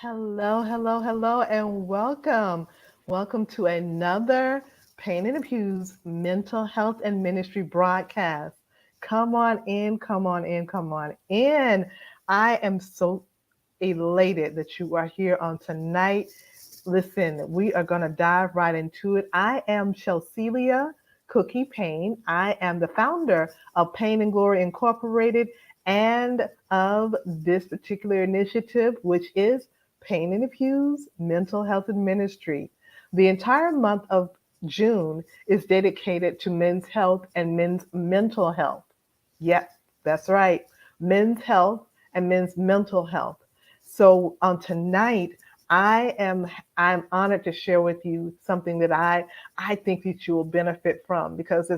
Hello, hello, hello, and welcome. Welcome to another Pain and Abuse Mental Health and Ministry broadcast. Come on in, come on in, come on in. I am so elated that you are here on tonight. Listen, we are going to dive right into it. I am Chelselia Cookie Payne. I am the founder of Pain and Glory Incorporated and of this particular initiative, which is Pain and Abuse Mental Health and Ministry. The entire month of June is dedicated to men's health and men's mental health. Yes, that's right. Men's health and men's mental health. So tonight, I am I'm honored to share with you something that I think that you will benefit from because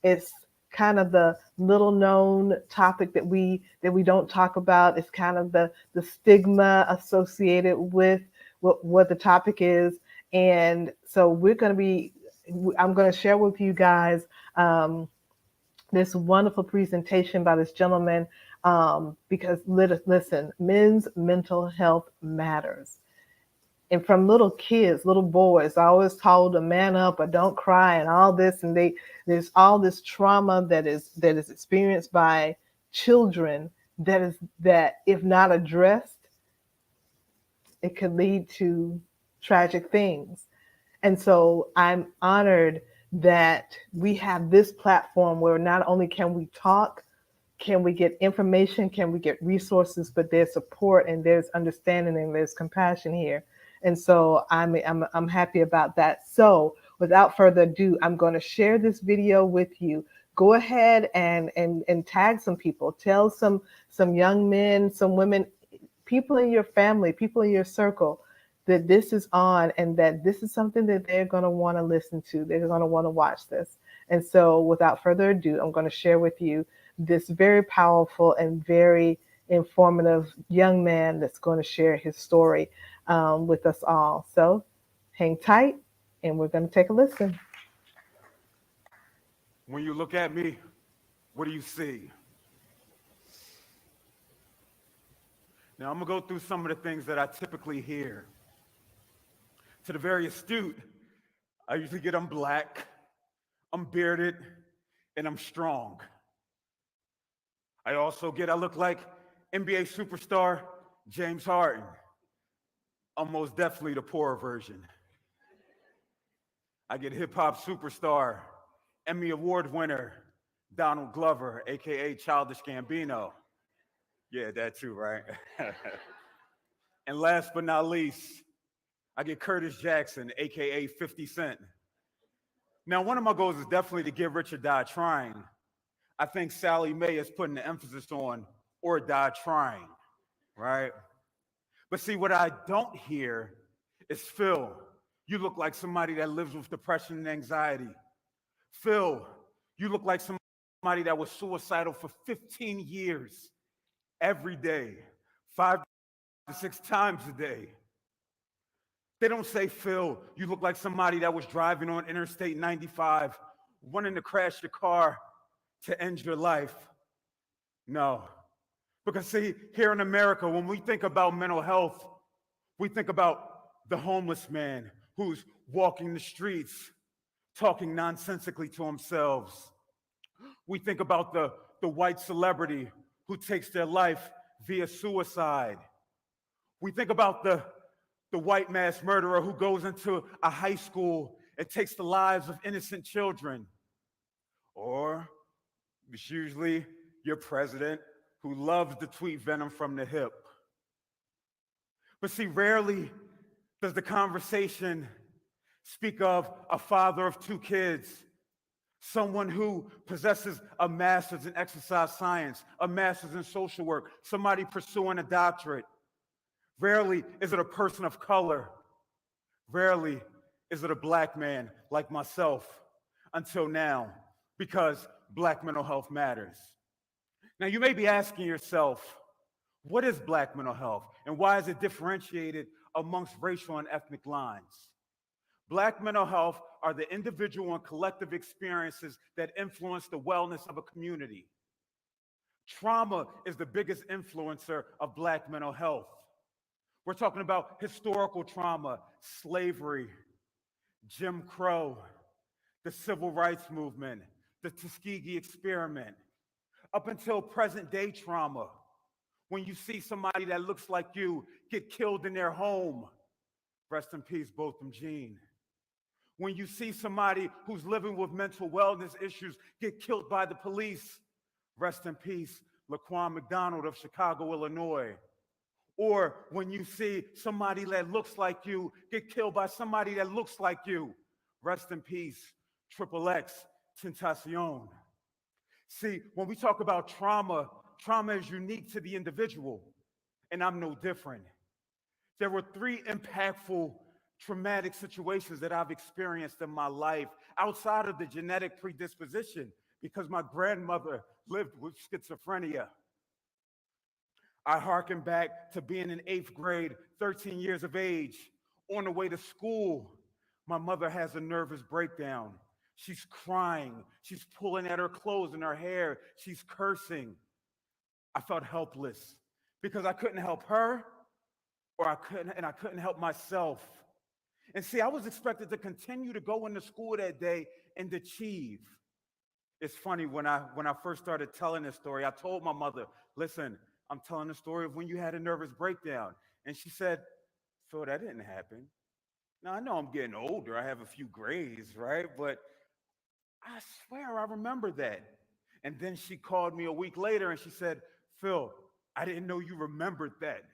it's kind of the little known topic that we don't talk about. It's kind of the stigma associated with what the topic is, and so I'm going to share with you guys. This wonderful presentation by this gentleman because listen, men's mental health matters. And from little kids, little boys, I always told them man up or don't cry and all this, and there's all this trauma that is experienced by children that if not addressed, it could lead to tragic things. And so I'm honored that we have this platform where not only can we talk, can we get information, can we get resources, but there's support and there's understanding and there's compassion here. And so I'm happy about that. So without further ado, I'm going to share this video with you. Go ahead and tag some people. Tell some young men, some women, people in your family, people in your circle that this is on and that this is something that they're going to want to listen to. They're going to want to watch this. And so without further ado, I'm going to share with you this very powerful and very informative young man that's going to share his story with us all. So hang tight and we're going to take a listen. When you look at me, what do you see? Now, I'm going to go through some of the things that I typically hear. To the very astute, I usually get I'm black, I'm bearded, and I'm strong. I also get I look like NBA superstar James Harden. I'm most definitely the poorer version. I get hip hop superstar, Emmy Award winner Donald Glover, aka Childish Gambino. Yeah, that too, right? And last but not least, I get Curtis Jackson, aka 50 Cent. Now, one of my goals is definitely to get rich or die trying. I think Sally Mae is putting the emphasis on or die trying, right? But see, what I don't hear is Phil, you look like somebody that lives with depression and anxiety. Phil, you look like somebody that was suicidal for 15 years, every day, 5 to 6 times a day. They don't say, Phil, you look like somebody that was driving on Interstate 95, wanting to crash your car to end your life. No. Because, see, here in America, when we think about mental health, we think about the homeless man who's walking the streets, talking nonsensically to themselves. We think about the white celebrity who takes their life via suicide. We think about the white mass murderer who goes into a high school and takes the lives of innocent children. Or it's usually your president who loves to tweet venom from the hip. But see, rarely does the conversation speak of a father of 2 kids, someone who possesses a master's in exercise science, a master's in social work, somebody pursuing a doctorate. Rarely is it a person of color. Rarely is it a black man like myself until now, because black mental health matters. Now, you may be asking yourself, what is black mental health and why is it differentiated amongst racial and ethnic lines? Black mental health are the individual and collective experiences that influence the wellness of a community. Trauma is the biggest influencer of black mental health. We're talking about historical trauma, slavery, Jim Crow, the civil rights movement, the Tuskegee experiment, up until present day trauma. When you see somebody that looks like you get killed in their home, rest in peace, Botham Jean. When you see somebody who's living with mental wellness issues get killed by the police, rest in peace, Laquan McDonald of Chicago, Illinois. Or when you see somebody that looks like you get killed by somebody that looks like you, rest in peace, Triple X Tentacion. See, when we talk about trauma, trauma is unique to the individual, and I'm no different. There were three impactful traumatic situations that I've experienced in my life outside of the genetic predisposition because my grandmother lived with schizophrenia. I hearken back to being in 8th grade, 13 years of age. On the way to school, my mother has a nervous breakdown. She's crying. She's pulling at her clothes and her hair. She's cursing. I felt helpless because I couldn't help her or I couldn't help myself. And see, I was expected to continue to go into school that day and achieve. It's funny, when I first started telling this story, I told my mother, listen, I'm telling the story of when you had a nervous breakdown. And she said, Phil, that didn't happen. Now, I know I'm getting older. I have a few grays, right? But I swear I remember that. And then she called me a week later and she said, Phil, I didn't know you remembered that.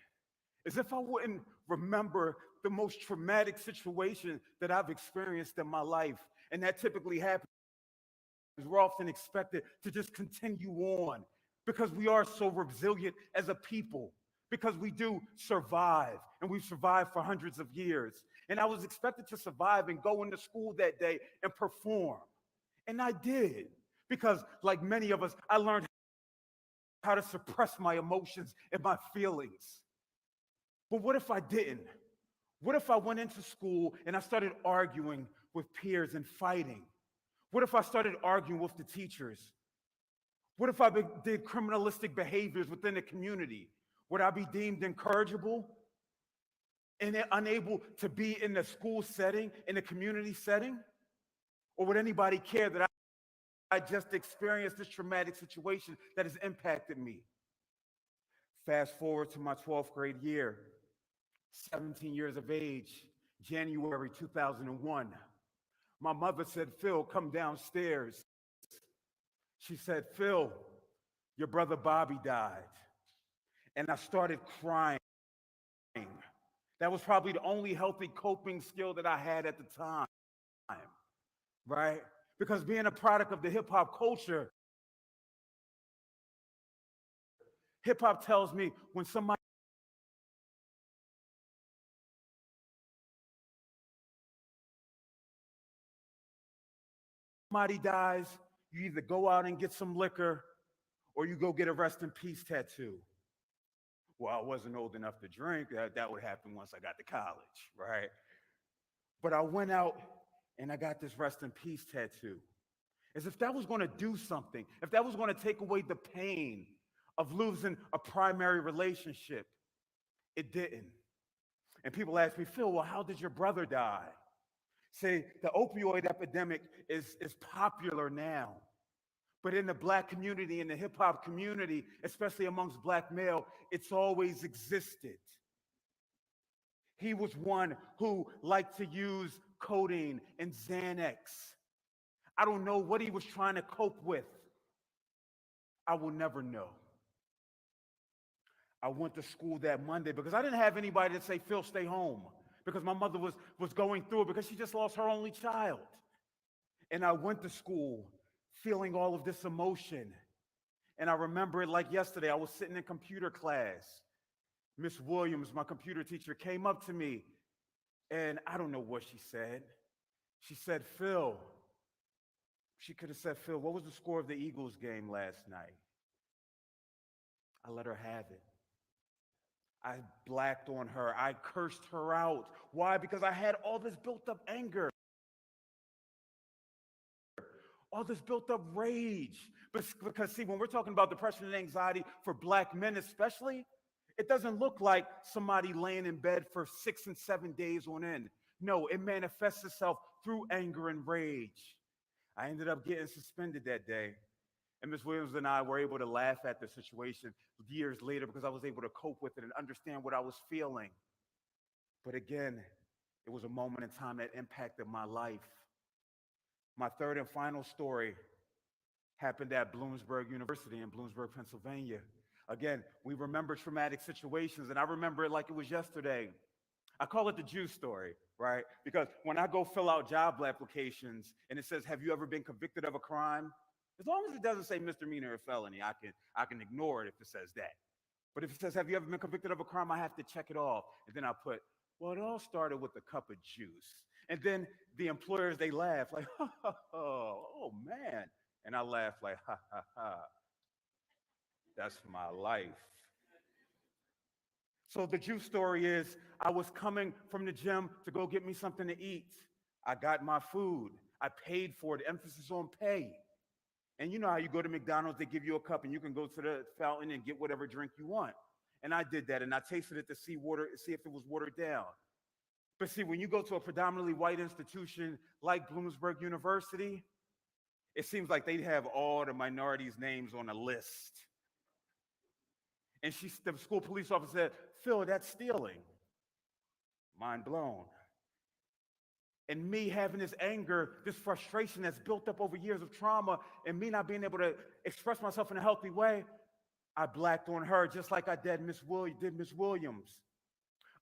As if I wouldn't remember the most traumatic situation that I've experienced in my life. And that typically happens. We're often expected to just continue on because we are so resilient as a people, because we do survive, and we've survived for hundreds of years. And I was expected to survive and go into school that day and perform. And I did, because like many of us, I learned how to suppress my emotions and my feelings. But what if I didn't? What if I went into school and I started arguing with peers and fighting? What if I started arguing with the teachers? What if I did criminalistic behaviors within the community? Would I be deemed incorrigible and unable to be in the school setting, in the community setting? Or would anybody care that I just experienced this traumatic situation that has impacted me? Fast forward to my 12th grade year, 17 years of age, January 2001. My mother said, Phil, come downstairs. She said, Phil, your brother Bobby died. And I started crying. That was probably the only healthy coping skill that I had at the time, right? Because being a product of the hip hop culture, hip hop tells me when somebody dies, you either go out and get some liquor or you go get a rest in peace tattoo. Well, I wasn't old enough to drink. That would happen once I got to college, right? But I went out and I got this rest in peace tattoo. As if that was going to do something, if that was going to take away the pain of losing a primary relationship. It didn't. And people ask me, Phil, well, how did your brother die? Say, the opioid epidemic is popular now. But in the Black community, in the hip hop community, especially amongst Black male, it's always existed. He was one who liked to use codeine and Xanax. I don't know what he was trying to cope with. I will never know. I went to school that Monday because I didn't have anybody to say, Phil, stay home, because my mother was going through it because she just lost her only child. And I went to school feeling all of this emotion. And I remember it like yesterday. I was sitting in computer class. Miss Williams, my computer teacher, came up to me, and I don't know what she said. She said, Phil, she could have said, Phil, what was the score of the Eagles game last night? I let her have it. I blacked on her. I cursed her out. Why? Because I had all this built up anger, all this built up rage. Because see, when we're talking about depression and anxiety for Black men especially, It doesn't look like somebody laying in bed for 6 and 7 days on end. No, it manifests itself through anger and rage. I ended up getting suspended that day. And Ms. Williams and I were able to laugh at the situation years later because I was able to cope with it and understand what I was feeling. But again, it was a moment in time that impacted my life. My third and final story happened at Bloomsburg University in Bloomsburg, Pennsylvania. Again, we remember traumatic situations, and I remember it like it was yesterday. I call it the Jew story, right? Because when I go fill out job applications and it says, "Have you ever been convicted of a crime?" As long as it doesn't say misdemeanor or felony, I can ignore it if it says that. But if it says, "Have you ever been convicted of a crime?" I have to check it off. And then I put, "Well, it all started with a cup of juice." And then the employers, they laugh like, "Oh man." And I laugh like, "Ha, ha, ha. That's my life." So the Jew story is, I was coming from the gym to go get me something to eat. I got my food. I paid for it. Emphasis on pay. And you know how you go to McDonald's, they give you a cup and you can go to the fountain and get whatever drink you want. And I did that, and I tasted it to see if it was watered down. But see, when you go to a predominantly white institution like Bloomsburg University, it seems like they have all the minorities' names on a list. And the school police officer said, "Phil, that's stealing." Mind blown. And me having this anger, this frustration that's built up over years of trauma, and me not being able to express myself in a healthy way, I blacked on her just like I did Miss Williams.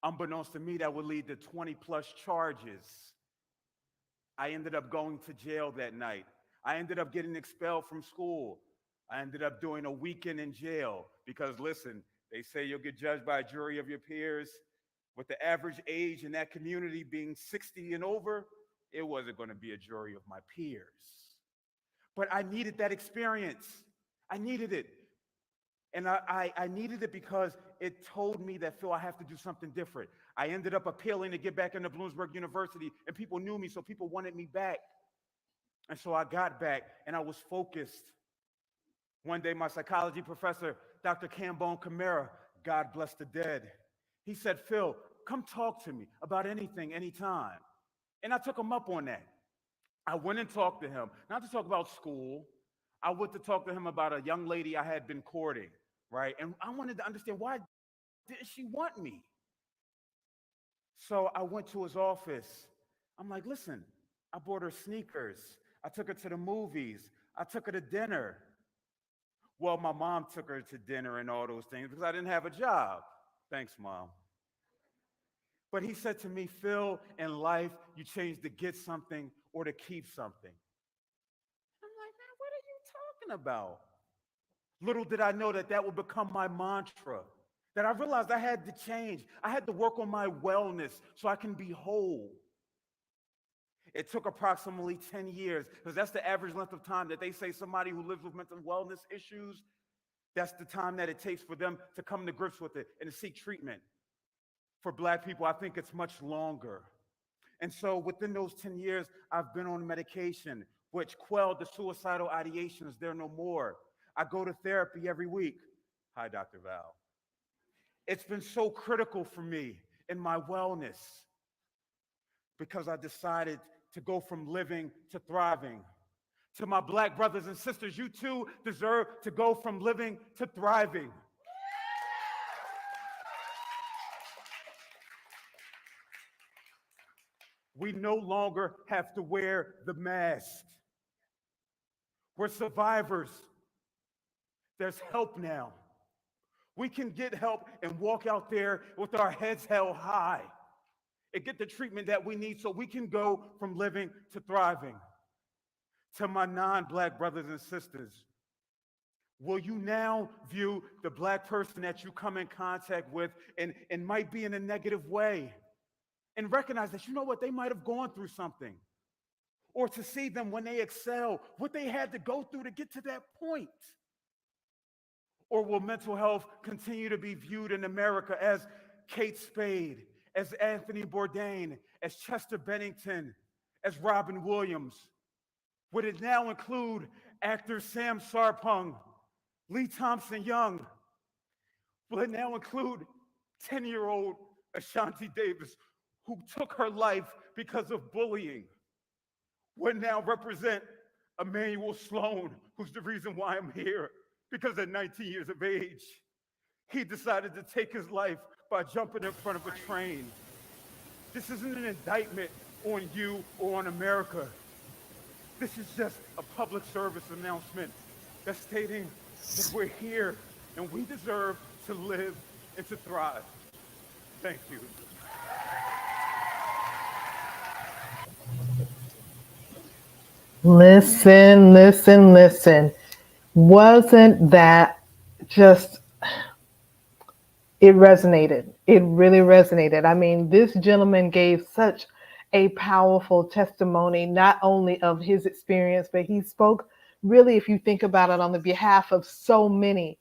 Unbeknownst to me, that would lead to 20 plus charges. I ended up going to jail that night. I ended up getting expelled from school. I ended up doing a weekend in jail because, listen, they say you'll get judged by a jury of your peers. With the average age in that community being 60 and over, it wasn't going to be a jury of my peers. But I needed that experience. I needed it. And I needed it because it told me that, Phil, I have to do something different. I ended up appealing to get back into Bloomsburg University, and people knew me, so people wanted me back. And so I got back, and I was focused. One day, my psychology professor, Dr. Cambone Camara, God bless the dead, he said, "Phil, come talk to me about anything, anytime." And I took him up on that. I went and talked to him, not to talk about school. I went to talk to him about a young lady I had been courting, right? And I wanted to understand, why didn't she want me? So I went to his office. I'm like, "Listen, I bought her sneakers. I took her to the movies. I took her to dinner." Well, my mom took her to dinner and all those things because I didn't have a job. Thanks, Mom. But he said to me, "Phil, in life, you change to get something or to keep something." I'm like, "Man, what are you talking about?" Little did I know that that would become my mantra, that I realized I had to change. I had to work on my wellness so I can be whole. It took approximately 10 years, because that's the average length of time that they say somebody who lives with mental wellness issues, that's the time that it takes for them to come to grips with it and to seek treatment. For Black people, I think it's much longer. And so within those 10 years, I've been on medication, which quelled the suicidal ideations. They're no more. I go to therapy every week. Hi, Dr. Val. It's been so critical for me in my wellness because I decided to go from living to thriving. To my Black brothers and sisters, you too deserve to go from living to thriving. We no longer have to wear the mask. We're survivors. There's help now. We can get help and walk out there with our heads held high and get the treatment that we need so we can go from living to thriving. To my non-Black brothers and sisters, will you now view the Black person that you come in contact with and might be in a negative way and recognize that, you know what, they might have gone through something? Or to see them when they excel, what they had to go through to get to that point? Or will mental health continue to be viewed in America as Kate Spade, as Anthony Bourdain, as Chester Bennington, as Robin Williams? Would it now include actor Sam Sarpong, Lee Thompson Young? Will it now include 10-year-old Ashanti Davis, who took her life because of bullying? Will it now represent Emmanuel Sloan, who's the reason why I'm here? Because at 19 years of age, he decided to take his life by jumping in front of a train. This isn't an indictment on you or on America. This is just a public service announcement that's stating that we're here and we deserve to live and to thrive. Thank you. Listen, listen, listen. Wasn't that just, it resonated. It really resonated. I mean, this gentleman gave such a powerful testimony, not only of his experience, but he spoke really, if you think about it, on the behalf of so many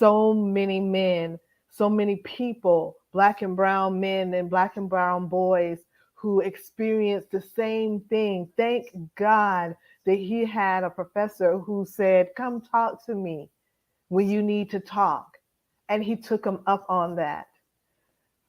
men, so many people, black and brown men and black and brown boys who experienced the same thing. Thank God that he had a professor who said, "Come talk to me when you need to talk." And he took him up on that.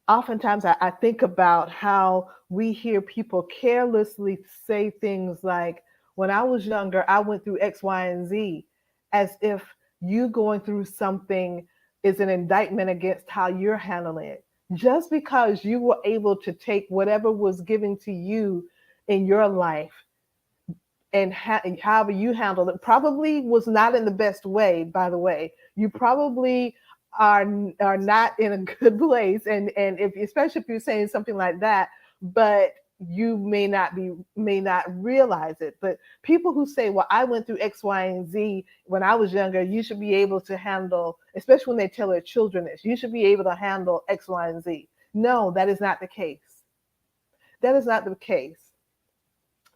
Oftentimes, I think about how we hear people carelessly say things like, "When I was younger, I went through X, Y, and Z," as if you going through something is an indictment against how you're handling it. Just because you were able to take whatever was given to you in your life and however you handled it, probably was not in the best way, by the way. You probably are not in a good place, and if, especially if you're saying something like that, but you may not realize it. But people who say, "Well, I went through X, Y, and Z when I was younger," you should be able to handle, especially when they tell their children this, you should be able to handle X, Y, and Z. No, that is not the case. That is not the case.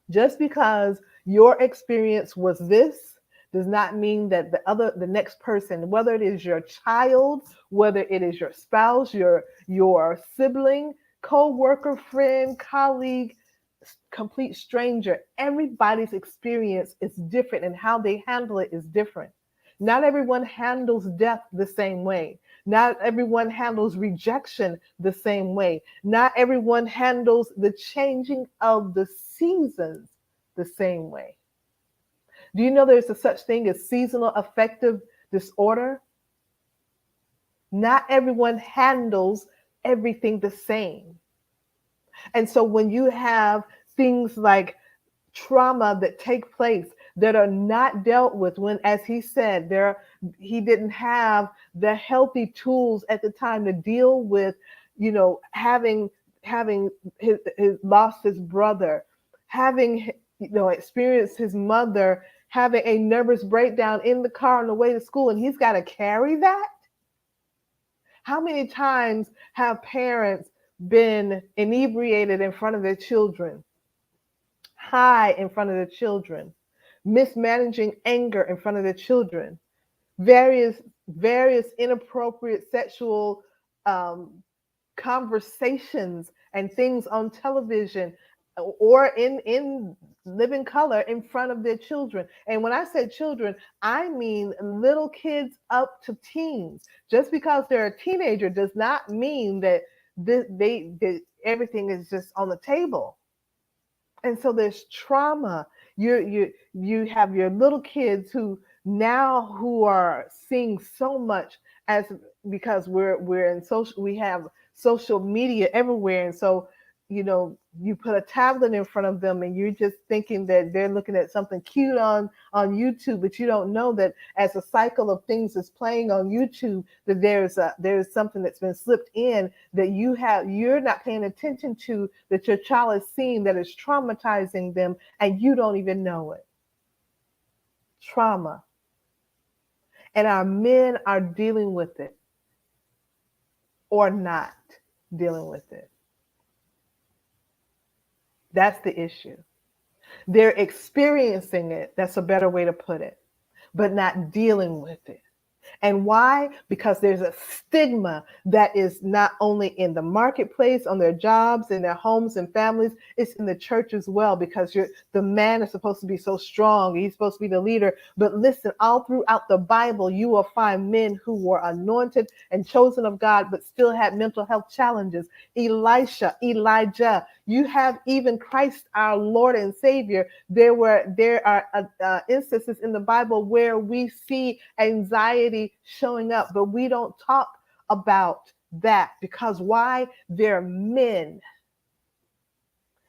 Just because your experience was this does not mean that the next person, whether it is your child, whether it is your spouse, your sibling, co-worker, friend, colleague, complete stranger, everybody's experience is different and how they handle it is different. Not everyone handles death the same way. Not everyone handles rejection the same way. Not everyone handles the changing of the seasons the same way. Do you know there's a such thing as seasonal affective disorder? Not everyone handles everything the same. And so when you have things like trauma that take place that are not dealt with, when, as he said, he didn't have the healthy tools at the time to deal with, having his lost his brother, having experienced his mother having a nervous breakdown in the car on the way to school, and he's got to carry that. How many times have parents been inebriated in front of their children, high in front of their children, mismanaging anger in front of their children, various inappropriate sexual conversations and things on television or in living color in front of their children? And when I say children, I mean little kids up to teens. Just because they're a teenager does not mean that everything is just on the table. And so there's trauma. You have your little kids who are seeing so much, as because we're in social, we have social media everywhere, and so you put a tablet in front of them and you're just thinking that they're looking at something cute on YouTube, but you don't know that as a cycle of things is playing on YouTube, that there's something that's been slipped in that you're not paying attention to, that your child is seeing, that is traumatizing them, and you don't even know it. Trauma. And our men are dealing with it or not dealing with it. That's the issue. They're experiencing it. That's a better way to put it, but not dealing with it. And why? Because there's a stigma that is not only in the marketplace, on their jobs, in their homes and families, it's in the church as well, because the man is supposed to be so strong. He's supposed to be the leader. But listen, all throughout the Bible, you will find men who were anointed and chosen of God, but still had mental health challenges. Elisha, Elijah, you have even Christ, our Lord and Savior. There are instances in the Bible where we see anxiety showing up, but we don't talk about that, because why? They're men.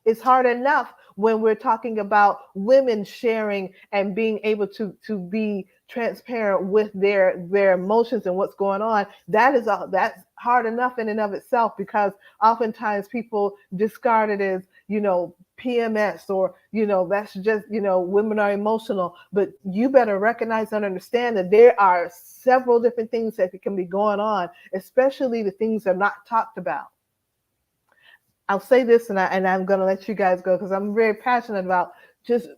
It's hard enough when we're talking about women sharing and being able to be transparent with their emotions and what's going on. That's hard enough in and of itself, because oftentimes people discard it as, PMS, or, that's just, women are emotional. But you better recognize and understand that there are several different things that can be going on, especially the things that are not talked about. I'll say this, and I'm going to let you guys go, because I'm very passionate about just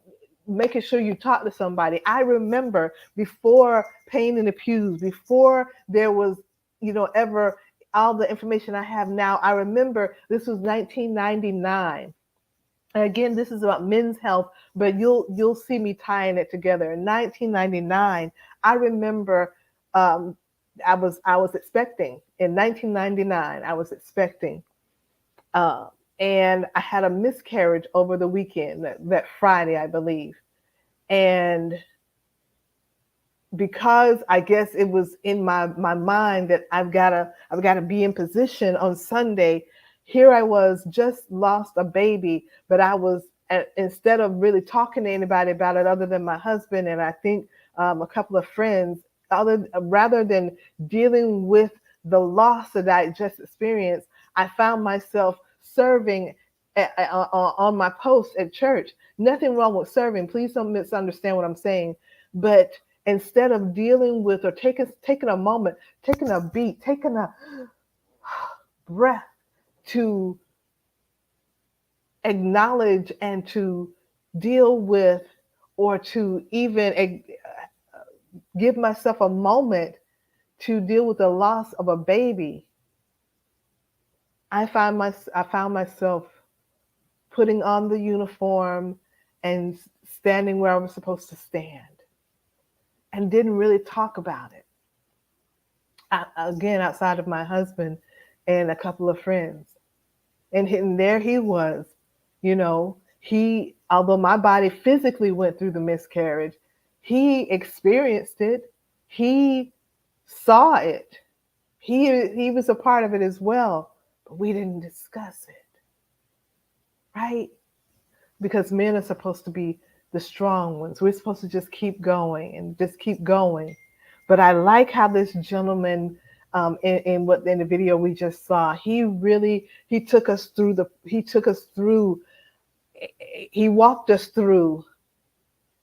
making sure you talk to somebody. I remember before Pain in the Pews, before there was, ever all the information I have now, I remember this was 1999. And again, this is about men's health, but you'll see me tying it together. In 1999, I remember I was expecting. In 1999, I was expecting. And I had a miscarriage over the weekend, that Friday, I believe. And because I guess it was in my mind that I've got to be in position on Sunday, here I was, just lost a baby, but I was, instead of really talking to anybody about it other than my husband and I think a couple of friends, rather than dealing with the loss that I just experienced, I found myself serving on my post at church. Nothing wrong with serving. Please don't misunderstand what I'm saying. But instead of dealing with, or taking a moment, taking a beat, taking a breath to acknowledge and to deal with, or to even give myself a moment to deal with the loss of a baby, I found myself putting on the uniform and standing where I was supposed to stand, and didn't really talk about it. Again, outside of my husband and a couple of friends. And there he was, although my body physically went through the miscarriage, he experienced it. He saw it. He was a part of it as well, but we didn't discuss it, right? Because men are supposed to be the strong ones. We're supposed to just keep going and just keep going. But I like how this gentleman, in the video we just saw, he took us through he walked us through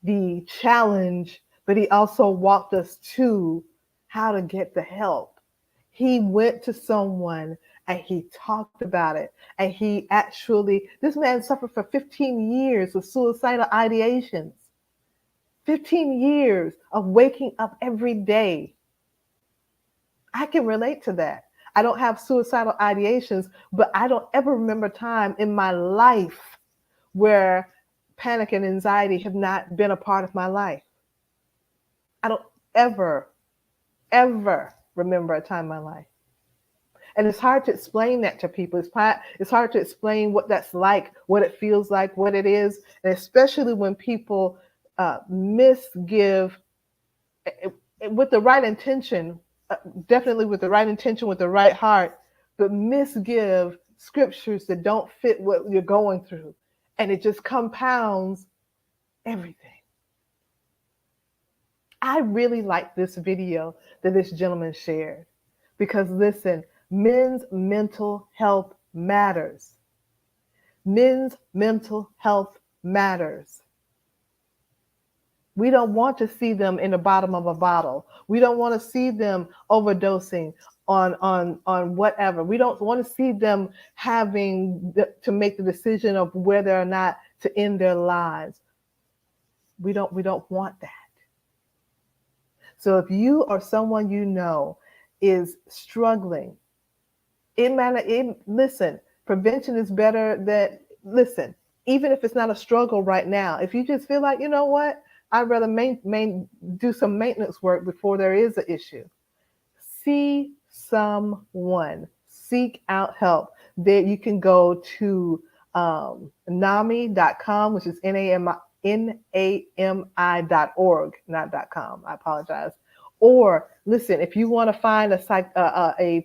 the challenge, but he also walked us to how to get the help. He went to someone and he talked about it. And this man suffered for 15 years with suicidal ideations. 15 years of waking up every day. I can relate to that. I don't have suicidal ideations, but I don't ever remember a time in my life where panic and anxiety have not been a part of my life. I don't ever remember a time in my life. And it's hard to explain that to people. It's hard to explain what that's like, what it feels like, what it is, and especially when people misgive with the right intention, definitely with the right intention, with the right heart, but misgive scriptures that don't fit what you're going through. And it just compounds everything. I really like this video that this gentleman shared, because listen, men's mental health matters. Men's mental health matters. We don't want to see them in the bottom of a bottle. We don't want to see them overdosing on whatever. We don't want to see them having to make the decision of whether or not to end their lives. We don't want that. So if you or someone you know is struggling, listen, prevention is better than, listen, even if it's not a struggle right now, if you just feel like, you know what, I'd rather do some maintenance work before there is an issue. See someone, seek out help. There you can go to NAMI.com, which is NAMI.org, not .com. I apologize. Or listen, if you want to find a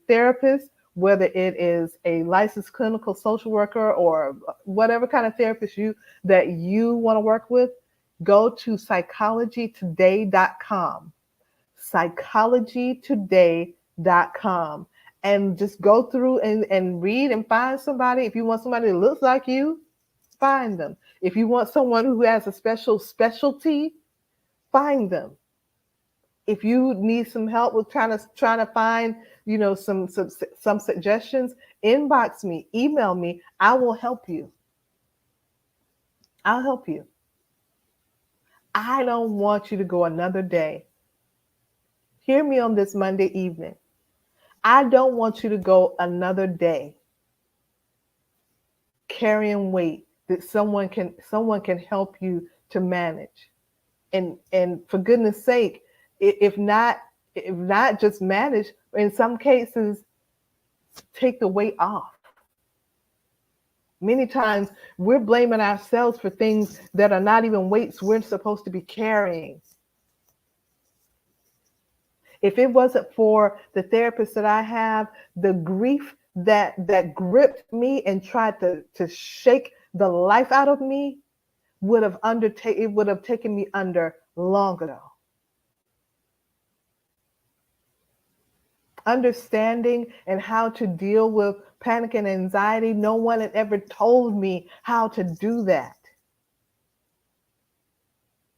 therapist, whether it is a licensed clinical social worker or whatever kind of therapist that you want to work with, go to psychologytoday.com. psychologytoday.com, and just go through and read and find somebody. If you want somebody that looks like you, find them. If you want someone who has a specialty, find them. If you need some help with trying to find, some suggestions, inbox me, email me. I will help you. I'll help you. I don't want you to go another day. Hear me on this Monday evening. I don't want you to go another day carrying weight that someone can help you to manage. And for goodness sake, if not just manage, in some cases, take the weight off. Many times we're blaming ourselves for things that are not even weights we're supposed to be carrying. If it wasn't for the therapist that I have, the grief that gripped me and tried to shake the life out of me would have taken me under long ago. Understanding and how to deal with panic and anxiety, no one had ever told me how to do that,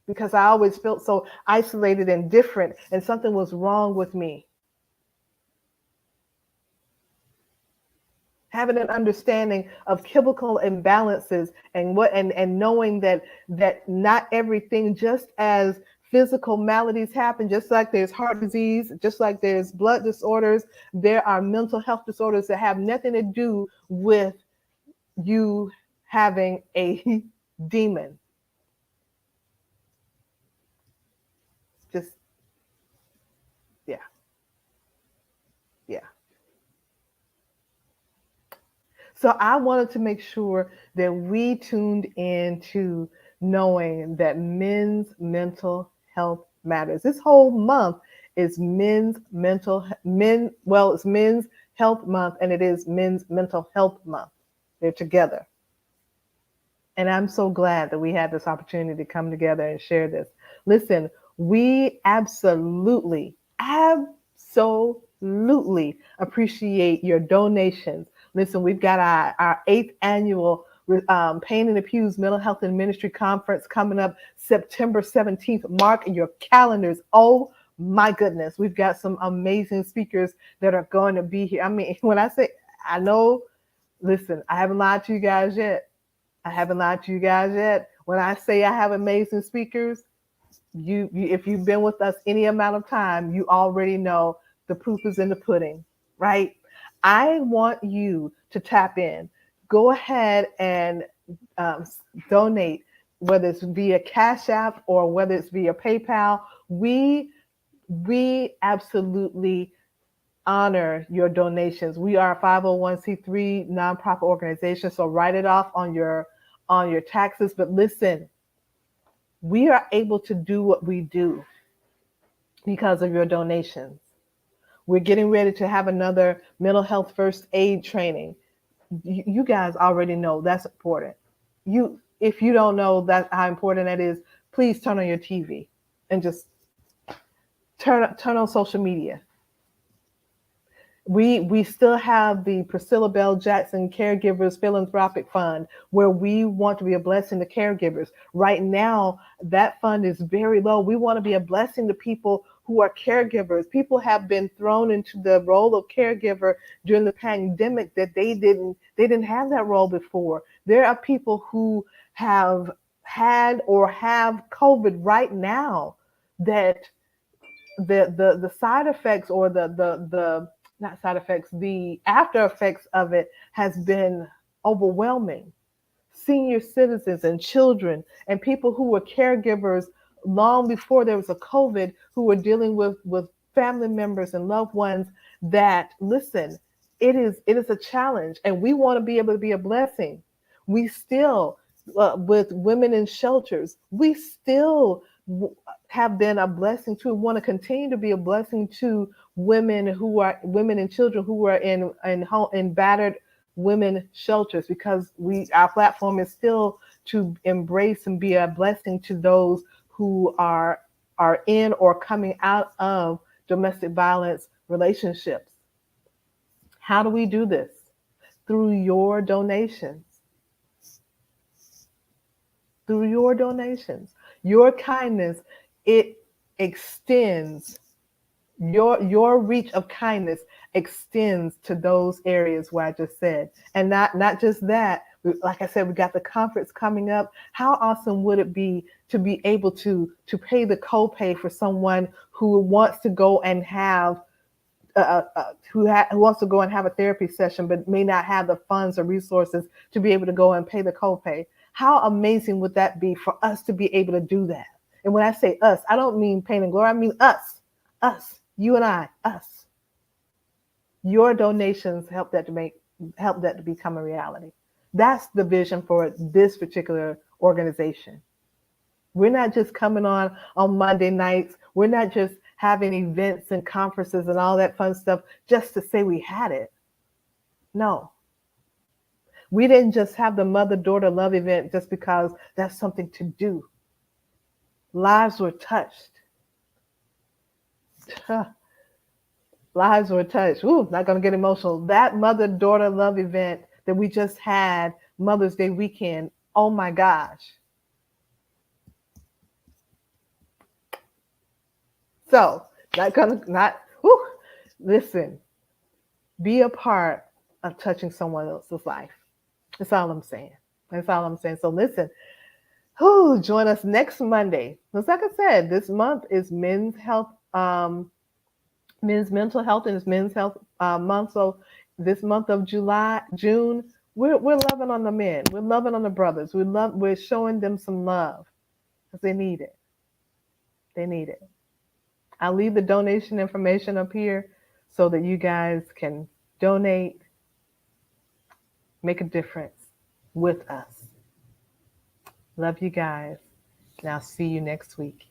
because I always felt so isolated and different, and something was wrong with me. Having an understanding of chemical imbalances and knowing that not everything, just as physical maladies happen, just like there's heart disease, just like there's blood disorders, there are mental health disorders that have nothing to do with you having a demon. Just, yeah. So I wanted to make sure that we tuned into knowing that men's mental health matters. This whole month is it's Men's Health Month, and it is Men's Mental Health Month. They're together. And I'm so glad that we had this opportunity to come together and share this. Listen, we absolutely appreciate your donations. Listen, we've got our 8th annual Pain in the Pews Mental Health and Ministry Conference coming up September 17th. Mark your calendars. Oh my goodness, we've got some amazing speakers that are going to be here. I mean, when I say, I know, listen, I haven't lied to you guys yet. When I say I have amazing speakers, you if you've been with us any amount of time, you already know the proof is in the pudding, right? I want you to tap in. Go ahead and donate, whether it's via Cash App or whether it's via PayPal. We absolutely honor your donations. We are a 501c3 nonprofit organization, so write it off on your taxes. But listen, we are able to do what we do because of your donations. We're getting ready to have another mental health first aid training. You guys already know that's important. If you don't know how important that is, please turn on your TV and just turn on social media. We still have the Priscilla Bell Jackson Caregivers Philanthropic Fund, where we want to be a blessing to caregivers. Right now, that fund is very low. We want to be a blessing to people who are caregivers. People have been thrown into the role of caregiver during the pandemic that they didn't have that role before. There are people who have had or have COVID right now that the side effects, or the not side effects, the after effects of it has been overwhelming. Senior citizens and children and people who were caregivers long before there was a COVID, who were dealing with family members and loved ones, that, listen, it is a challenge, and we want to be able to be a blessing. We still, with women in shelters, we still have been a blessing to, want to continue to be a blessing to women and children who are in battered women shelters, because our platform is still to embrace and be a blessing to those who are in or coming out of domestic violence relationships. How do we do this? Through your donations. Through your donations. Your kindness, it extends, your reach of kindness extends to those areas where I just said. And not just that, like I said, we got the conference coming up. How awesome would it be to be able to pay the copay for someone who wants to go and have who wants to go and have a therapy session, but may not have the funds or resources to be able to go and pay the copay? How amazing would that be for us to be able to do that? And when I say us, I don't mean Pain and Glory. I mean us, you and I, us. Your donations help that to become a reality. That's the vision for this particular organization. We're not just coming on Monday nights. We're not just having events and conferences and all that fun stuff just to say we had it. No. We didn't just have the mother-daughter love event just because that's something to do. Lives were touched. Lives were touched. Ooh, not going to get emotional. That mother-daughter love event that we just had, Mother's Day weekend, oh my gosh. So, listen, be a part of touching someone else's life. That's all I'm saying. So listen, join us next Monday. Because like I said, this month is men's mental health, and it's men's health month. So this month of June, we're loving on the men. We're loving on the brothers. We're showing them some love because they need it. They need it. I'll leave the donation information up here so that you guys can donate, make a difference with us. Love you guys. And I'll see you next week.